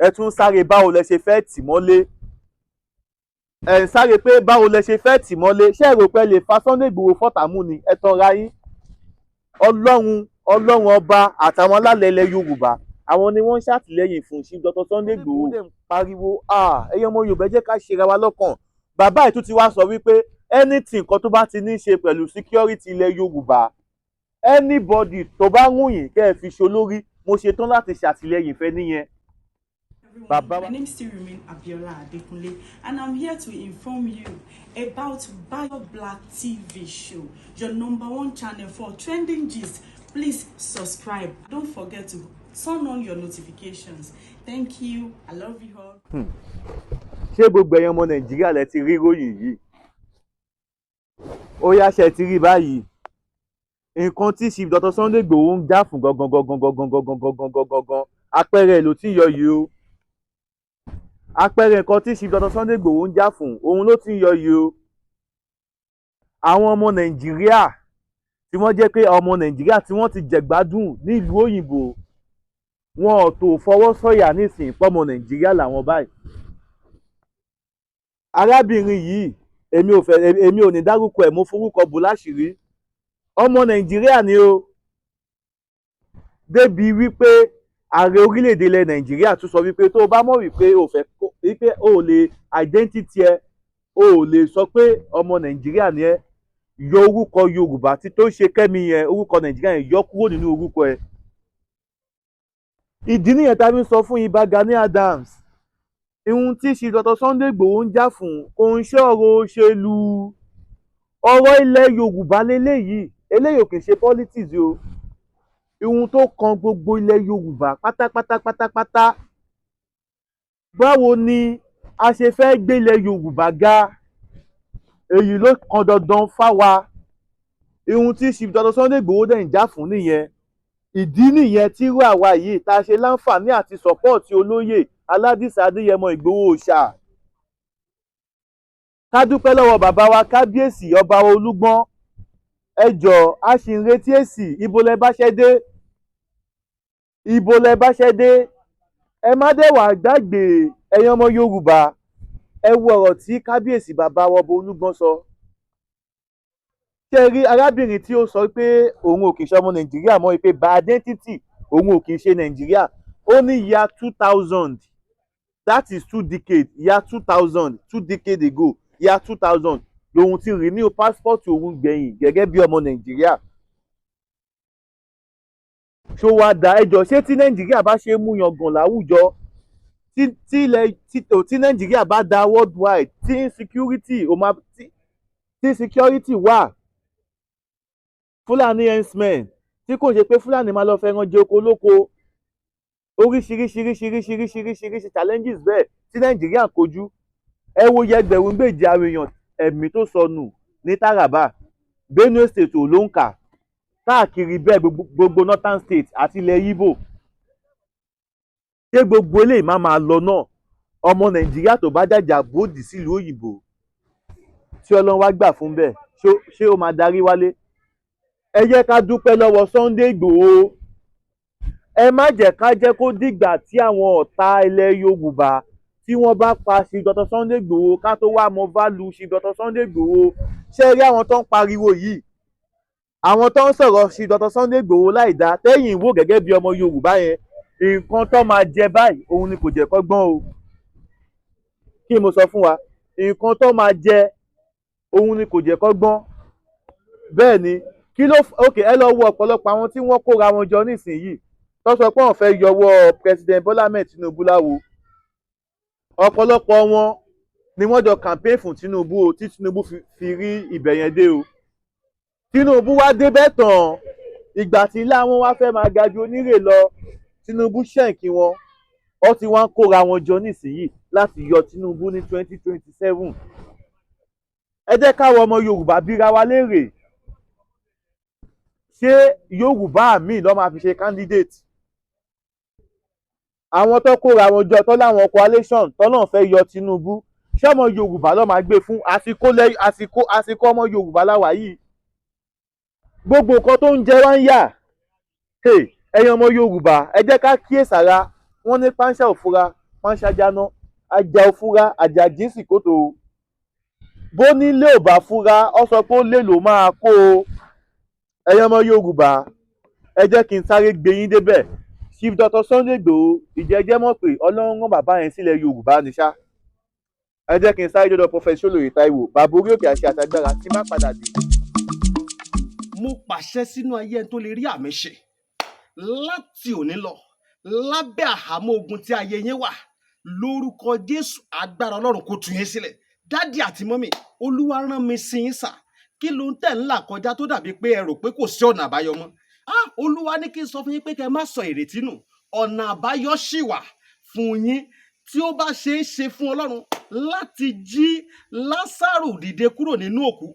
ẹ tún sáré báwo lẹ ṣe fẹ́ tì mọ́lé, ẹ ń sáré pé báwo lẹ ṣe fẹ́ tì mọ́lé. Ṣé ẹ rò pé lè fa Sunday Igboho fọ́tàmú ni? Ẹ tanra yín. Ọlọ́run ọba àtàwọn alálẹ̀ ilẹ̀ Yorùbá àwọn ni wọ́n ń ṣàtìlẹ́yìn fún Chief Dr. Sunday Igboho. Ó dẹ̀ ń pariwo ẹ̀yin ọmọ Yorùbá jẹ́ ká ṣera wa lọ́kàn. Bàbá ẹ̀ tún ti wá sọ wípé anything kan tó bá ti ní ṣe pẹ̀lú security ilẹ̀ Yorùbá, anybody tó bá wù yín kẹ́ ẹ fi ṣolórí, mo ṣetán láti ṣàtìlẹ́yìn fẹ́ nìyẹn. My name still remains Abiola Adekunle, and I'm here to inform you about Bayo Black TV show, your #1 channel for trending gist. Please subscribe. Don't forget to turn on your notifications. Thank you. I love you all. Ṣé gbogbo ẹ̀yin ọmọ Nàìjíríà lẹ ti rí ròyìn yìí? Ó yá, ṣe ti rí báyìí. Nǹkan tí Chief Dr. Sunday Igboho ń jà fún gangan àpẹẹrẹ ló ti yọ yìí o. Àpẹẹrẹ nǹkan tí Chief Dr. Sunday Igboho ń jà fún òun ló ti yọ yìí o. Àwọn ọmọ Nàìjíríà tí wọ́n jẹ́ pé ọmọ Nàìjíríà tí wọ́n ti jẹ̀gbádùn nílùú òyìnbó, wọn ò tó fọwọ́ sọ̀yà nísìnyí pọ́mọ Nàìjíríà làwọn báyìí. Arábìnrin yìí èmi ò ní dárúkọ ẹ̀, mo forúkọ bò láṣìírí. Ọmọ Nàìjíríà ni o. Débi wípé ààrẹ orílẹ̀-èdè ilẹ̀ Nàìjíríà tún sọ wípé tó o bá mọ̀ wípé o ò lè identity ẹ, o ò lè sọ pé ọmọ Nàìjíríà ni ẹ, yọ orúkọ Yorùbá tí tó ṣe Kẹ́mi yẹn, orúkọ Nàìjíríà yẹn yọ kúrò nínú orúkọ ẹ. Ìdí nìyẹn tá a fi ń sọ fún Ìbà Gani Adams, ihun tí Chief Dr. Sunday Igboho ń jà fún kò ń ṣe ọ̀rọ̀ òṣèlú, ọ̀rọ̀ ilẹ̀ Yorùbá lélẹ́yìí, eléyìí ò kì í ṣe politics o. Ihun tó kan gbogbo ilẹ̀ Yorùbá pátápátá. Báwo ni a ṣe fẹ́ gbé ilẹ̀ Yorùbá ga? Èyí ló kan dandan fáwa. Ihun tí Chief Dr. Sunday Igboho dẹ̀ ń jà fún nìyẹn. Ìdí nìyẹn tí irú àwa yìí tá a ṣe láǹfààní àti sọ́pọ́ọ̀tì olóyè Aládìsá Adéyẹmọ Ìgbòho Òòṣà. Ká dúpẹ́ lọ́wọ́ bàbá wa kábíyèsí ọba Olúgbọ́n. Ẹ jọ̀ọ́, a ṣì ń retí èsì. Ibo lẹ bá ṣẹ́ dé? Ibo lẹ bá ṣẹ́ dé? Ẹ má dẹ̀ wá gbàgbé ẹ̀yin ọmọ Yorùbá. Ẹ wo ọ̀rọ̀ tí kábíyèsí bàbá wa ọba Olúgbọ́n sọ. Ṣé rí arábìnrin tí ó sọ pé òun ò kì í ṣe ọmọ Nàìjíríà mọ́, pé by identity òun ò kì í ṣe Nàìjíríà? Ó ní year 2000, that is 2 decades, year 2000, 2 decades ago, year 2000 lòun ti renew passport òun gbẹ̀yìn gẹ́gẹ́ bí ọmọ Nàìjíríà. Ṣó wá dá ẹjọ́, ṣé tí Nàìjíríà bá ṣe mú yangàn láwùjọ, tí Nàìjíríà bá dá worldwide, tí security wà, Fúlàní herdsmen, tí kò ṣe pé Fúlàní máa lọ fẹ́ràn jẹ oko lóko, oríṣiríṣi challenges bẹ́ẹ̀ tí Nàìjíríà kojú. Ẹ wo ẹgbẹ̀rún méje àwọn èèyàn ẹ̀mí tó sọnù ní Taraba, Benue State ò ló ń kà, káàkiri bẹ́ẹ̀ gbogbo Northern State àti ilẹ̀ Igbo. Ṣé gbogbo eléyìí máa lọ náà? Ọmọ Nàìjíríà tó bá jàjà bòdì sílùú òyìnbó tí Ọlọ́run wá gbà fún bẹ́ẹ̀, ṣé ó máa darí wálé? Ẹ jẹ́ ká dúpẹ́ lọ́wọ́ Sunday Igboho. Ẹ má jẹ́ ká jẹ́ kó dìgbà tí àwọn ọ̀tá ilẹ̀ Yorùbá tí wọ́n bá pa Chief Dr. Sunday Igboho ká tó wá mọ value Chief Dr. Sunday Igboho. Ṣé rí àwọn tó ń pariwo yìí, àwọn tó ń sọ̀rọ̀ Chief Dr. Sunday Igboho láìda tẹ́yìn wò gẹ́gẹ́ bí ọmọ Yorùbá yẹn, nǹkan tó máa jẹ báyìí òun ni kò jẹ́ kó gbọ́n o. Kí mo sọ fún wa? Nǹkan tó máa jẹ òun ni kò jẹ́ kó gbọ́n. Bẹ́ẹ̀ ni, ẹ lọ wo ọ̀pọ̀lọpọ̀ àwọn tí wọ́n kóra wọn jọ nísìnyìí tó sọ pé wọ́n fẹ́ yọwọ́ President Bola Ahmed Tinubu láwo. Ọ̀pọ̀lọpọ̀ wọn ni wọ́n jọ campaign fún Tinubu o, tí Tinubu fi rí ibẹ̀ yẹn dé o. Tinubu wá débẹ̀ tán, ìgbà tí ilá wọn wá fẹ́ máa ga ju onírè lọ, Tinubu ṣẹ̀ǹkì wọn, ó ti wá ń kóra wọn jọ nísìnyìí láti yọ Tinubu ní 2027. Ẹ jẹ́ káwọn ọmọ Yorùbá bíra wa léèrè, ṣé Yorùbá míì ló máa fi ṣe candidate? Àwọn tó kóra wọn jọ tó láwọn coalition tó náà fẹ́ yọ Tinubu, ṣé ọmọ Yorùbá ló máa gbé fún? Àsìkò ọmọ Yorùbá láwa yìí, gbogbo nǹkan tó ń jẹ wá ń yà. Ẹ̀yin ọmọ Yorùbá, ẹ jẹ́ ká kíyèsára. Wọ́n ní páńṣẹ́ òfura pánṣájáná ajá òfúra àjàjì sì kòtò bó nílé ò bá fúra ọ sọ pé ó lè lò máa kó o ẹ̀yin ọmọ Yorùbá ẹ jẹ́ kí n sáré gbé yín débẹ̀ Chief Dr. Sunday Igboho ìjẹ́jẹ́ mọ̀ pé Ọlọ́run rán bàbá yẹn sílẹ̀ Yorùbá ní ṣá ẹ jẹ́ kí n sáré dọ́dọ̀ Prophet Olóyè Táíwò bàbá orí òkè àṣẹ àtàgbára tí má padà dé. Mo pàṣẹ sínú ayé ẹni tó lè rí àmì ṣe láti òní lọ lábẹ́ àhámọ́ ogun tí ayé yín wà lórúkọ Jésù agbára Ọlọ́run kó tú yín sílẹ̀. Dádì àti mọ́mì Olúwa rán mi sí yín sà kí ló ń tẹ̀ ń là kọjá tó dàbí pé ẹ rò pé kò sí ọ̀nà àbáyọ mọ́. Olúwa ní kí n sọ fún yín pé kẹ́ ẹ má sọ ìrètí nù, ọ̀nà àbáyọ ṣì wà fún yín tí ó bá ṣe é ṣe fún Ọlọ́run láti jí Lásárù dìde kúrò nínú òkú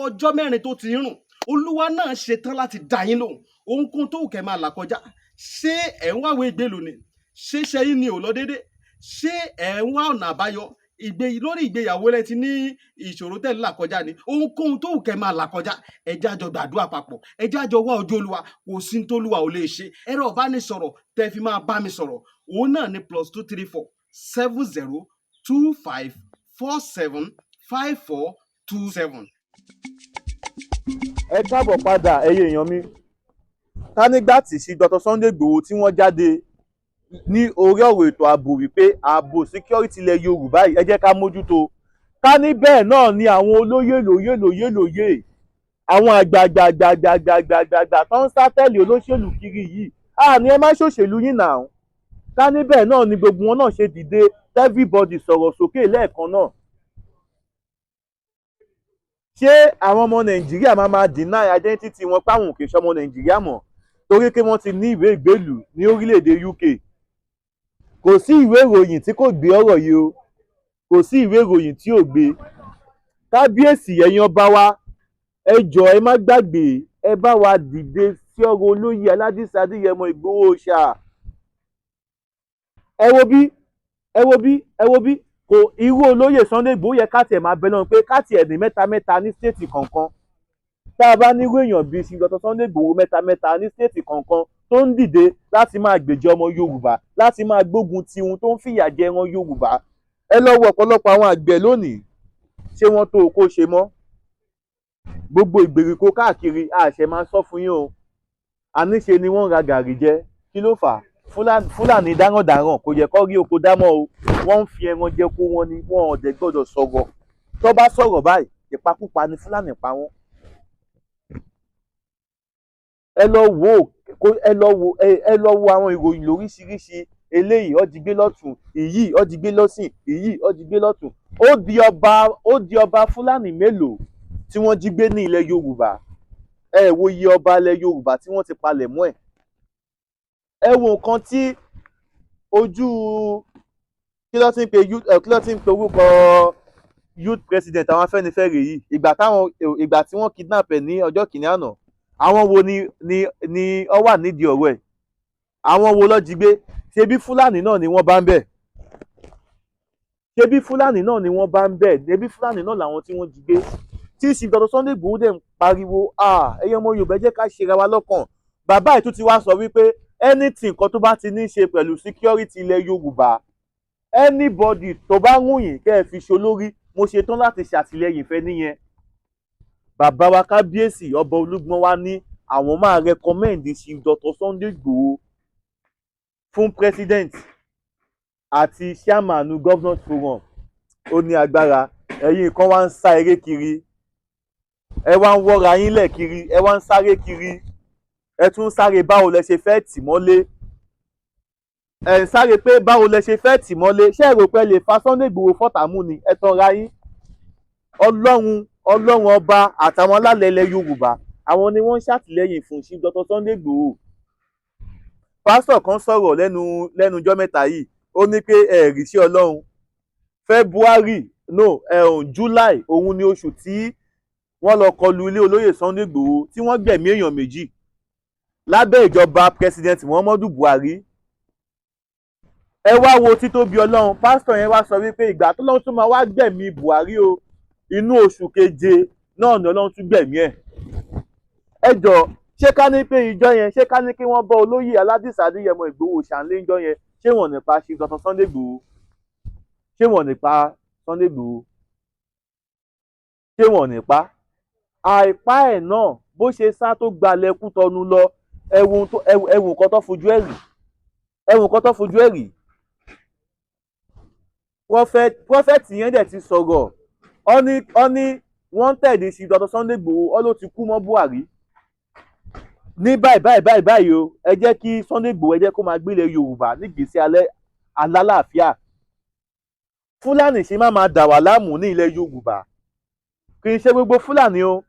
ọjọ́ 4 tó ti rùn. Olúwa náà ṣetán láti dá yín lóhùn ohunkóhun tó wù kẹ́ máa là kọjá. Ṣé ẹ̀ ń wáwé ìgbélu ni? Ṣé iṣẹ́ yín ni ò lọ déédé? Ṣé ẹ̀ ń wá ọ̀nà àbáyọ? Lórí ìgbéyàwó rẹ ti ní ìṣòro tẹ́lẹ̀ là kọjá ni. Ohunkóhun tó wù kẹ́ máa là kọjá ẹ jẹ́ á jọ gbàdúrà papọ̀, ẹ jẹ́ á jọ wá ojú Olúwa, kò sí ní tólúwa ò lè ṣe. Ẹ̀rọ ìbánisọ̀rọ̀ tẹ́ fi máa bá mi sọ̀rọ̀ òun náà ni +234 70 25 47 54 27. ẹ káàbọ̀ padà ẹ̀yin èèyàn mi ká nígbà tí sí Dr. Sunday Igboho tí wọ́n jáde ní orí ọ̀rọ̀ ètò ààbò wípé ààbò security ilẹ̀ Yorùbá yìí ẹ jẹ́ ká mójútó ká ní bẹ́ẹ̀ náà ni àwọn olóyè lóyè àwọn àgbààgbà tó ń sátẹ́lì olóṣèlú kiri yìí ní ẹ má ṣòṣèlú yín náà ká ní bẹ́ẹ̀ náà ni gbogbo wọn náà ṣe dìde everybody sọ̀rọ̀ sókè lẹ́ẹ̀kan náà ṣé àwọn ọmọ Nàìjíríà máa deny identity wọn páwọn kì í ṣọmọ Nàìjíríà mọ́ torí pé wọ́n ti ní ìwé ìgbélùú ní orílẹ̀-èdè UK kò sí ìwé ìròyìn tí kò gbé ọ̀rọ̀ yìí o kò sí ìwé ìròyìn tí ò gbé kábíyèsí ẹ̀yin ọba wa ẹ jọ̀ọ́ ẹ má gbàgbé ẹ bá wa dìde sí ọ̀rọ̀ olóyè Aládìsá Adéyẹmọ Ìgbòho ṣá ẹ wo bí kò irú olóyè Sunday Igboho yẹ ká tiẹ̀ máa bẹ lọ́run pé ká tiẹ̀ ní mẹ́ta ní stéètì kọ̀ọ̀kan tá a bá nírú èèyàn bíi sí Dr. Sunday Igboho mẹ́ta ní stéètì kọ̀ọ̀kan tó ń dìde láti máa gbèjà ọmọ Yorùbá láti máa gbógun ti ohun tó ń fìyà jẹ ẹran Yorùbá ẹ lọ wo ọ̀pọ̀lọpọ̀ àwọn àgbẹ̀ lónìí ṣé wọ́n tó kó ṣe mọ́ gbogbo ìgbèríko káàkiri àṣẹ máa sọ fún yín o àníṣe ni wọ́n ń ra gàrí jẹ kí ló fà á Fúlàní dáràndáràn kò yẹ kó rí oko dámọ́ o wọ́n ń fi ẹran jẹ kó wọn ni wọn ò dẹ̀ gbọ́dọ̀ sọ̀rọ̀ tó bá sọ̀rọ̀ báyìí ìpakúpa ni Fúlàní pa wọ́n. ẹ lọ wo àwọn ìròyìn lóríṣiríṣi eléyìí ó jí gbé lọ́tùn èyí ó jí gbé lọ́sìn èyí ó jí gbé lọ́tùn ó di ọba Fúlàní mélòó tí wọ́n jí gbé ní ilẹ̀ Yorùbá ẹ wo iye ọba ilẹ̀ Yorùbá tí wọ́n ti palẹ̀ mọ́ ẹ̀ ẹ wo nǹkan tí ojú kí ló ti ń pe orúkọ youth president àwọn Afẹ́nifẹ́re yìí ìgbà tí wọ́n kidnap ẹ̀ ní ọjọ́ kìíní àná àwọn wo ni ó wà nídìí ọ̀rọ̀ ẹ̀ àwọn wo ló jí gbé ṣebí Fúlàní náà ni wọ́n bá ń bẹ̀ ṣebí Fúlàní náà ni wọ́n bá ń bẹ̀ ṣebí Fúlàní náà làwọn tí wọ́n jí gbé tí Chief Dr. Sunday Igboho dẹ̀ ń pariwo ẹ̀yin ọmọ Yorùbá jẹ́ ká ṣera wa lọ́kàn bàbá ẹ̀ tún ti wá sọ wípé anything kan tó bá ti ní í ṣe pẹ̀lú security ilẹ̀ Yorùbá anybody tó bá ń wùyìn kẹ́ ẹ fi ṣolórí mo ṣetán láti ṣàtìlẹ́yìn fẹ́ níyẹn bàbá wa kábíyèsí ọba Olúgbọ́n wa ní àwọn máa recommend Chief Dr. Sunday Igboho fún president àti chairman governors forum ó ní agbára ẹ̀yin kan wá ń sá eré kiri ẹ wá ń wọ́ra yín lẹ̀ kiri ẹ wá ń sáré kiri ẹ tún sáré báwo lẹ ṣe fẹ́ tì mọ́lé ẹ ń sáré pé báwo lẹ ṣe fẹ́ tì mọ́lé ṣé ẹ rò pé lè fa Sunday Igboho fọ́tàmú ni ẹ tanra yín ọlọ́run ọba àtàwọn alálẹ̀ ilẹ̀ Yorùbá àwọn ni wọ́n ń ṣàtìlẹ́yìn fún Chief Dr. Sunday Igboho pásítọ̀ kan sọ̀rọ̀ lẹ́nu ọjọ́ mẹ́ta yìí ó ní pé ẹ̀rí sí Ọlọ́run July òun ni oṣù tí wọ́n lọ kọlu ilé olóyè Sunday Igboho tí wọ́n gbẹ̀mí èèyàn méjì lábẹ́ ìjọba president Muhammadu Buhari ẹ wá wo títóbi Ọlọ́run pásítọ̀ yẹn wá sọ wípé ìgbà tó lọ́run tún máa wá gbẹ̀mí Buhari o inú oṣù keje náà ni Ọlọ́run tún gbẹ̀mí ẹ̀ ẹ jọ ṣé ká ní pé ìjọ yẹn ṣé ká ní kí wọ́n bọ́ olóyè Aládìsá Adéyẹmọ Ìgbòho ṣàǹlé ìjọ yẹn ṣé wọ́n nípa Chief Dr. Sunday Igboho ṣé wọ́n ní pa Sunday Igboho? Ṣé wọ́n ní pa? Àìpá ẹ̀ náà bó ṣe sá tó gbalẹ̀ Kútọnu lọ, ẹ̀wù nǹkan tó fojú ẹ̀ rí, ẹ̀wù nǹkan tó fojú ẹ̀ rí. Prophet yẹn dẹ̀ ti sọ̀rọ̀, ó ní wọ́n tẹ̀lé sí Dr. Sunday Igboho, ó ló ti kú mọ́ Buhari. Ní báyìí o, ẹ jẹ́ kí Sunday Igboho ẹ jẹ́ kó máa gbélé Yorùbá nígbèsí alálàáfíà. Fúlàní ṣe máa dà wá láàmú ní ilẹ̀ Yorùbá. Kì í ṣe gbogbo Fúlàní o,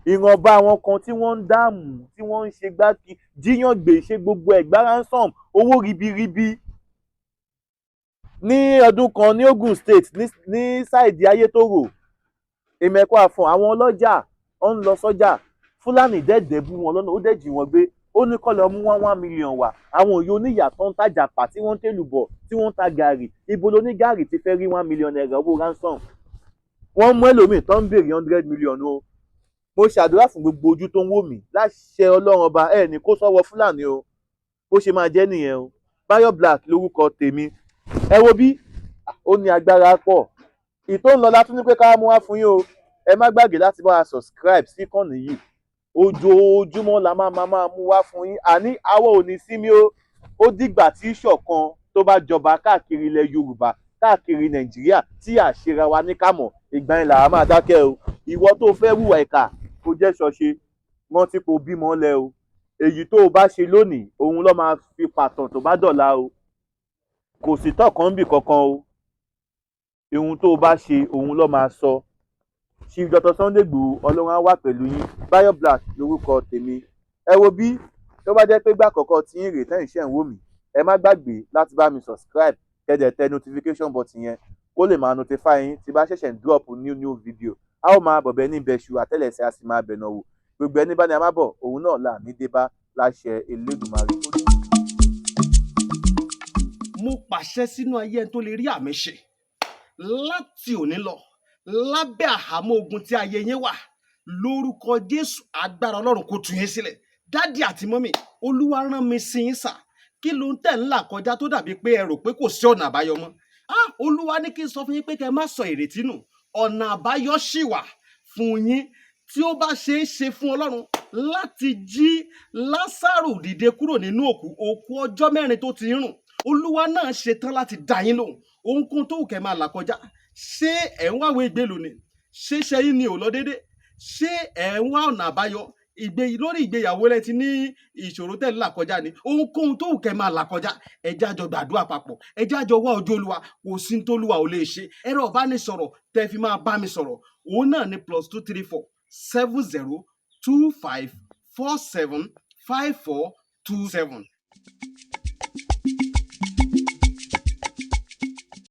ìwọ̀nba àwọn kan tí wọ́n ń dààmú, tí wọ́n ń ṣe gbági jíyàn gbé, ṣe gbogbo ẹ̀gbá ransom, owó ribiribi. Ní ọdún kan ní Ogun State ní sáìdì Ayétòrò, Èmẹ̀kọ Àfọ̀n, àwọn ọlọ́jà ó ń lọ sọ́jà, Fúlàní dẹ́ẹ̀dẹ́ bú wọn lọ́nà, ó dẹ̀ jí wọn gbé, ó ní kó lọ mú 1 million wá. Àwọn òye oníyà tó ń tajà pa, tí wọ́n ń tèlùbọ̀, tí wọ́n ń ta gàrí, ibo ló ní gàrí ti fẹ́ rí 1 million naira owó ransom? Wọ́n mú ẹlòmíì tó ń béèrè 100 million o. Mo ṣàdúrà fún gbogbo ojú tó ń wò mí láṣẹ Ọlọ́run ọba, ẹ̀ ní kó sọ́wọ́ Fúlàní o, bó ṣe máa jẹ́ nìyẹn o. Bayo Black lórúkọ tèmi. Ẹ wo bí ó ní agbára pọ̀. Ìtò ń lọ látún ní pé ká mú wá fún yín o. Ẹ má gbàgbé láti bá wa subscribe sí ìkànnì yìí. Ojoojúmọ́ la máa mú wá fún yín. Àní àwọ̀ ò ní sinmi o. Ó dìgbà tí ìṣọ̀kan tó bá jọba káàkiri ilẹ̀ Yorùbá, káàkiri Nàìjíríà, tí àṣírà wa ní kámọ̀, ìgbà yẹn làá máa dákẹ́ o. Ìwọ tó fẹ́ hùwà ìkà, kó jẹ́ ṣọṣe, rántí kó bímọ lẹ o. Èyí tó o bá ṣe lónìí, òun ló máa fi pàtàn tó bá dọ̀la o. Kò sí tọ̀kan bì kankan o. Ohun tó o bá ṣe, òun ló máa sọ. Chief Dr. Sunday Igboho, Ọlọ́run á wà pẹ̀lú yín. Bayo Black lórúkọ tèmi. Ẹ wo bí tó bá jẹ́ pé gbà àkọ́kọ́ tí yín rè tẹ́yìn ṣẹ̀ ń wò mí, ẹ má gbàgbé láti bá mi subscribe, kẹ́dẹ̀ tẹ notification button yẹn kó lè máa notify yín tí bá ṣẹ̀ṣẹ̀ ń drop new video. A ó máa bọ̀bẹ̀ ní ìbẹ̀ṣù, àtẹ́lẹsẹ̀ a sì máa bẹ̀nà wò. Gbogbo ẹni bá ní a má bọ̀, òun náà là ní dé bá láṣẹ Elédùmarè. Mo pàṣẹ sínú ayé ẹni tó lè rí àmì ṣe láti òní lọ, lábẹ́ àhámọ́ ogun tí ayé yín wà, lórúkọ Jésù agbára Ọlọ́run kó tú yín sílẹ̀. Dádì àti mọ́mì, Olúwa rán mi sí yín sà. Kí ló ń tẹ̀ ń là kọjá tó dàbí pé ẹ rò pé kò sí ọ̀nà àbáyọ mọ́? Olúwa ní kí n sọ fún yín pé kẹ́ ẹ má sọ ìrètí nù. Ọ̀nà àbáyọ ṣì wà fún yín tí ó bá ṣe é ṣe fún Ọlọ́run láti jí Lásárù dìde kúrò nínú òkú ọjọ́ 4 tó ti rùn. Olúwa náà ṣetán láti dá yín lóhùn. Ohunkóhun tó wù kẹ́ máa là kọjá. Ṣé ẹ̀ ń wáwé ìgbélú ni? Ṣé iṣẹ́ yín ni ò lọ déédé? Ṣé ẹ̀ ń wá ọ̀nà àbáyọ? Lórí ìgbéyàwó lẹ ti ní ìṣòro tẹ́ ń là kọjá ni. Ohunkóhun tó wù kẹ́ máa là kọjá, ẹ jẹ́ á jọ gbàdúrà papọ̀, ẹ jẹ́ á jọ wá ojú Olúwa, kò sí ní t'Olúwa ò lè ṣe. Ẹ̀rọ ìbánisọ̀rọ̀ tẹ́ fi máa bá mi sọ̀rọ̀, òun náà ni +234 70 25 47 54 27.